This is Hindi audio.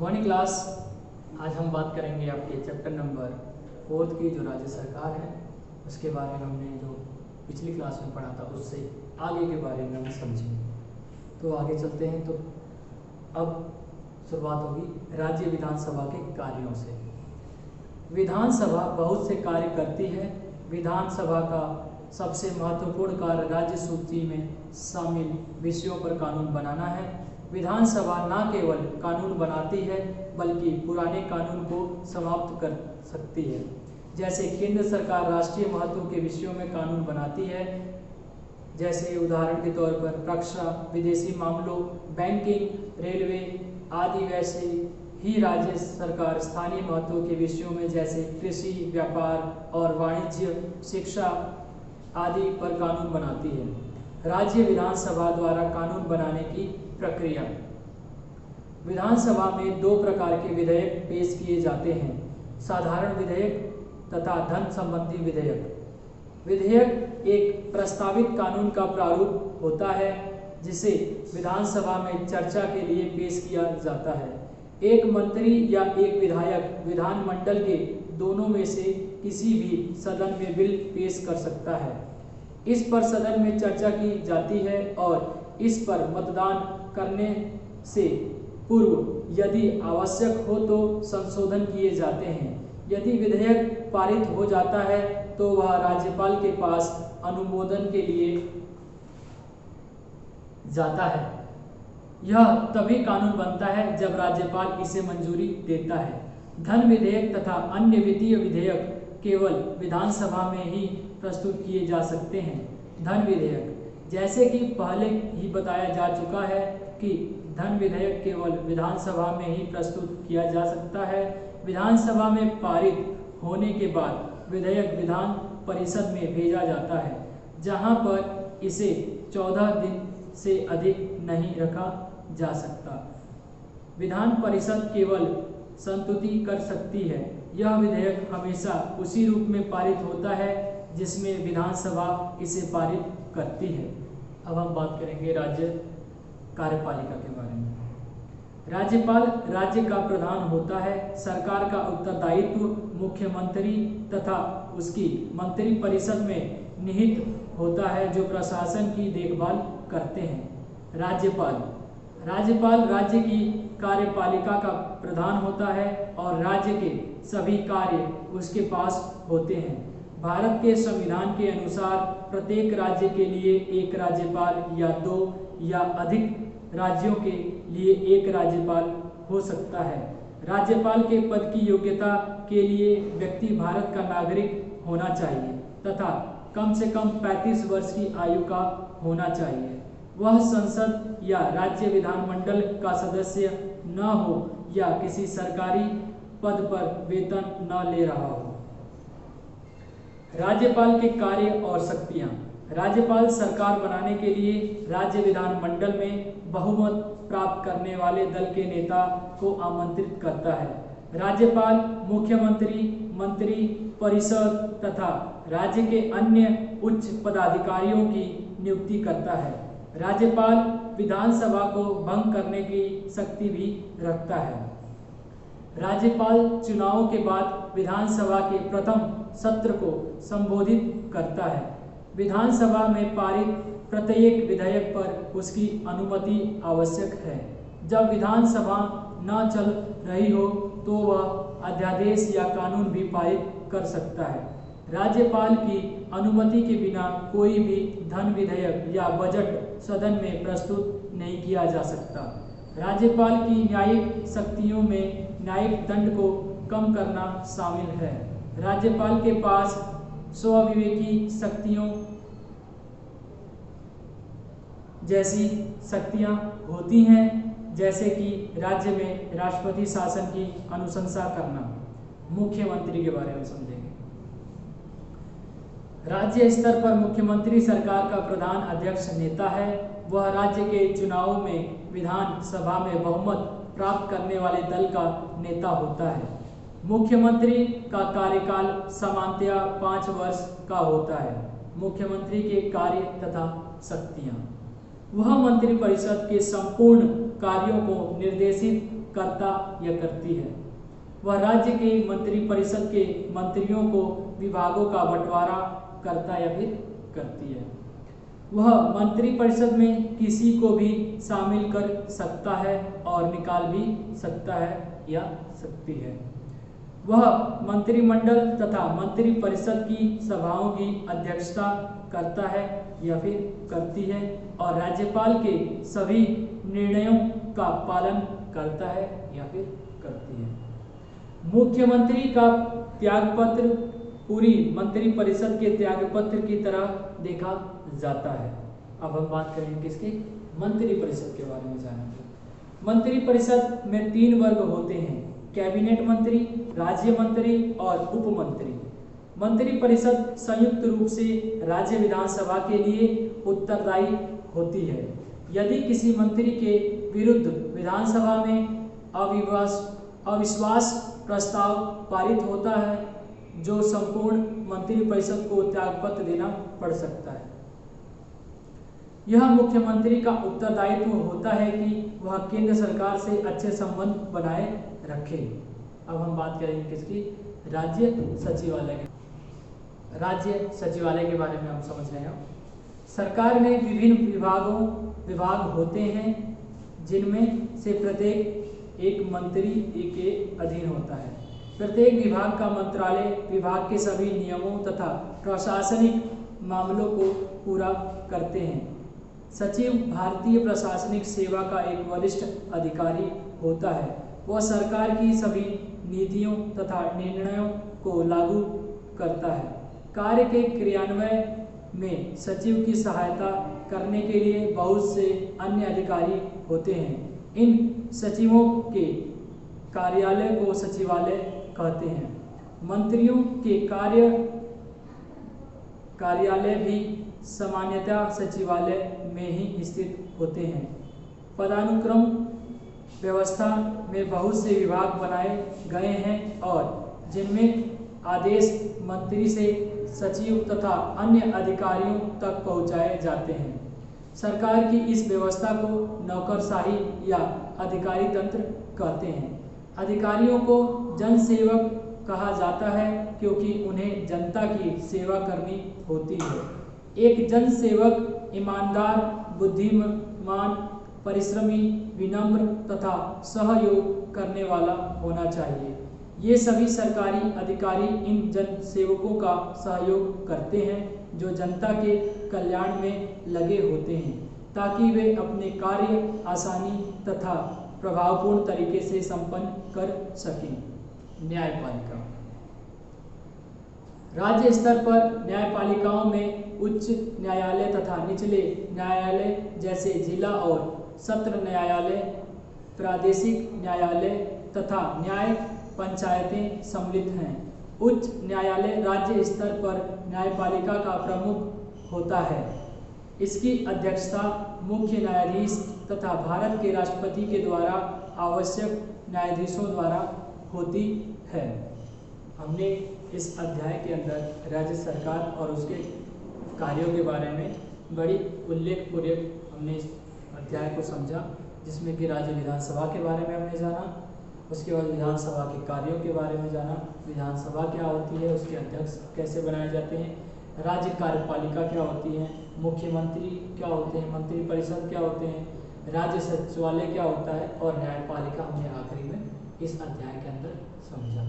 Morning class. आज हम बात करेंगे आपके चैप्टर नंबर 4 की जो राज्य सरकार है उसके बारे में हमने जो पिछली क्लास में पढ़ा था उससे आगे के बारे में हम समझेंगे। तो आगे चलते हैं। तो अब शुरुआत होगी राज्य विधानसभा के कार्यों से। विधानसभा बहुत से कार्य करती है। विधानसभा का सबसे महत्वपूर्ण कार्य राज्य सूची में शामिल विषयों पर कानून बनाना है। विधानसभा न केवल कानून बनाती है बल्कि पुराने कानून को समाप्त कर सकती है। जैसे केंद्र सरकार राष्ट्रीय महत्व के विषयों में कानून बनाती है, जैसे उदाहरण के तौर पर रक्षा, विदेशी मामलों, बैंकिंग, रेलवे आदि, वैसे ही राज्य सरकार स्थानीय महत्व के विषयों में जैसे कृषि, व्यापार और वाणिज्य, शिक्षा आदि पर कानून बनाती है। राज्य विधानसभा द्वारा कानून बनाने की प्रक्रिया। विधानसभा में दो प्रकार के विधेयक पेश किए जाते हैं, साधारण विधेयक तथा धन संबंधी विधेयक। विधेयक एक प्रस्तावित कानून का प्रारूप होता है जिसे विधानसभा में चर्चा के लिए पेश किया जाता है। एक मंत्री या एक विधायक विधानमंडल के दोनों में से किसी भी सदन में बिल पेश कर सकता है। इस पर सदन में चर्चा की जाती है और इस पर मतदान करने से पूर्व यदि आवश्यक हो तो संशोधन किए जाते हैं। यदि विधेयक पारित हो जाता है तो वह राज्यपाल के पास अनुमोदन के लिए जाता है। यह तभी कानून बनता है जब राज्यपाल इसे मंजूरी देता है। धन विधेयक तथा अन्य वित्तीय विधेयक केवल विधानसभा में ही प्रस्तुत किए जा सकते हैं। धन विधेयक, जैसे कि पहले ही बताया जा चुका है कि धन विधेयक केवल विधानसभा में ही प्रस्तुत किया जा सकता है। विधानसभा में पारित होने के बाद विधेयक विधान परिषद में भेजा जाता है, जहां पर इसे 14 दिन से अधिक नहीं रखा जा सकता। विधान परिषद केवल संस्तुति कर सकती है। यह विधेयक हमेशा उसी रूप में पारित होता है जिसमें विधानसभा इसे पारित करती है। अब हम बात करेंगे राज्य कार्यपालिका के बारे में। राज्यपाल राज्य का प्रधान होता है। सरकार का उत्तरदायित्व मुख्यमंत्री तथा उसकी मंत्रिपरिषद में निहित होता है जो प्रशासन की देखभाल करते हैं। राज्यपाल राज्य की कार्यपालिका का प्रधान होता है और राज्य के सभी कार्य उसके पास होते हैं। भारत के संविधान के अनुसार प्रत्येक राज्य के लिए एक राज्यपाल या दो या अधिक राज्यों के लिए एक राज्यपाल हो सकता है। राज्यपाल के पद की योग्यता के लिए व्यक्ति भारत का नागरिक होना चाहिए तथा कम से कम 35 वर्ष की आयु का होना चाहिए। वह संसद या राज्य विधानमंडल का सदस्य न हो या किसी सरकारी पद पर वेतन न ले रहा हो। राज्यपाल के कार्य और शक्तियां। राज्यपाल सरकार बनाने के लिए राज्य विधानमंडल में बहुमत प्राप्त करने वाले दल के नेता को आमंत्रित करता है। राज्यपाल मुख्यमंत्री, मंत्री परिषद तथा राज्य के अन्य उच्च पदाधिकारियों की नियुक्ति करता है। राज्यपाल विधानसभा को भंग करने की शक्ति भी रखता है। राज्यपाल चुनाव के बाद विधानसभा के प्रथम सत्र को संबोधित करता है। विधानसभा में पारित प्रत्येक विधेयक पर उसकी अनुमति आवश्यक है। जब विधानसभा न चल रही हो तो वह अध्यादेश या कानून भी पारित कर सकता है। राज्यपाल की अनुमति के बिना कोई भी धन विधेयक या बजट सदन में प्रस्तुत नहीं किया जा सकता। राज्यपाल की न्यायिक शक्तियों में न्यायिक दंड को कम करना शामिल है। राज्यपाल के पास स्वविवेकी शक्तियों जैसी शक्तियां होती हैं, जैसे कि राज्य में राष्ट्रपति शासन की अनुशंसा करना। मुख्यमंत्री के बारे में समझेंगे। राज्य स्तर पर मुख्यमंत्री सरकार का प्रधान अध्यक्ष नेता है। वह राज्य के चुनाव में विधानसभा में बहुमत प्राप्त करने वाले दल का नेता होता है। मुख्यमंत्री का कार्यकाल सामान्यतया 5 वर्ष का होता है। मुख्यमंत्री के कार्य तथा शक्तियां। वह मंत्रिपरिषद के संपूर्ण कार्यों को निर्देशित करता या करती है। वह राज्य के मंत्रिपरिषद के मंत्रियों को विभागों का बंटवारा करता या फिर करती है। वह मंत्रिपरिषद में किसी को भी शामिल कर सकता है और निकाल भी सकता है या सकती है। वह मंत्रिमंडल तथा मंत्रिपरिषद की सभाओं की अध्यक्षता करता है या फिर करती है और राज्यपाल के सभी निर्णयों का पालन करता है या फिर करती है। मुख्यमंत्री का त्यागपत्र पूरी मंत्रिपरिषद के त्यागपत्र की तरह देखा जाता है। अब हम बात करेंगे किसकी? मंत्रिपरिषद के बारे में जानेंगे। मंत्रिपरिषद में 3 वर्ग होते हैं: कैबिनेट मंत्री, राज्य मंत्री और उप मंत्री। मंत्रिपरिषद संयुक्त रूप से राज्य विधानसभा के लिए उत्तरदायी होती है। यदि किसी मंत्री के विरुद्ध विधानसभा में अविश्वास प्रस्ताव पारित होता है जो संपूर्ण मंत्रिपरिषद को त्यागपत्र देना पड़ सकता है। यह मुख्यमंत्री का उत्तरदायित्व होता है कि वह केंद्र सरकार से अच्छे संबंध बनाए रखे। अब हम बात करेंगे किसकी? राज्य सचिवालय। राज्य सचिवालय के बारे में हम समझ रहे हैं। सरकार में विभिन्न विभाग होते हैं जिनमें से प्रत्येक एक मंत्री के अधीन होता है। प्रत्येक विभाग का मंत्रालय विभाग के सभी नियमों तथा प्रशासनिक मामलों को पूरा करते हैं। सचिव भारतीय प्रशासनिक सेवा का एक वरिष्ठ अधिकारी होता है। वह सरकार की सभी नीतियों तथा निर्णयों को लागू करता है। कार्य के क्रियान्वयन में सचिव की सहायता करने के लिए बहुत से अन्य अधिकारी होते हैं। इन सचिवों के कार्यालय को सचिवालय कहते हैं। मंत्रियों के कार्यालय भी सामान्यतः सचिवालय में ही स्थित होते हैं। पदानुक्रम व्यवस्था में बहुत से विभाग बनाए गए हैं और जिनमें आदेश मंत्री से सचिव तथा अन्य अधिकारियों तक पहुंचाए जाते हैं। सरकार की इस व्यवस्था को नौकरशाही या अधिकारी तंत्र कहते हैं। अधिकारियों को जनसेवक कहा जाता है क्योंकि उन्हें जनता की सेवा करनी होती है। एक जनसेवक ईमानदार, बुद्धिमान, परिश्रमी, विनम्र तथा सहयोग करने वाला होना चाहिए। ये सभी सरकारी अधिकारी इन जनसेवकों का सहयोग करते हैं जो जनता के कल्याण में लगे होते हैं ताकि वे अपने कार्य आसानी तथा प्रभावपूर्ण तरीके से संपन्न कर सकें। न्यायपालिका। राज्य स्तर पर न्यायपालिकाओं में उच्च न्यायालय तथा निचले न्यायालय जैसे जिला और सत्र न्यायालय, प्रादेशिक न्यायालय तथा न्याय पंचायतें सम्मिलित हैं। उच्च न्यायालय राज्य स्तर पर न्यायपालिका का प्रमुख होता है। इसकी अध्यक्षता मुख्य न्यायाधीश तथा भारत के राष्ट्रपति के द्वारा आवश्यक न्यायाधीशों द्वारा होती है। हमने इस अध्याय के अंदर राज्य सरकार और उसके कार्यों के बारे में बड़ी उल्लेखपूर्वक हमने इस अध्याय को समझा, जिसमें कि राज्य विधानसभा के बारे में हमने जाना, उसके बाद विधानसभा के कार्यों के बारे में जाना, विधानसभा क्या होती है, उसके अध्यक्ष कैसे बनाए जाते हैं, राज्य कार्यपालिका क्या होती है, मुख्यमंत्री क्या होते हैं, मंत्रिपरिषद क्या होते हैं, राज्य सचिवालय क्या होता है और न्यायपालिका हमने आखिरी में इस अध्याय के अंदर समझा।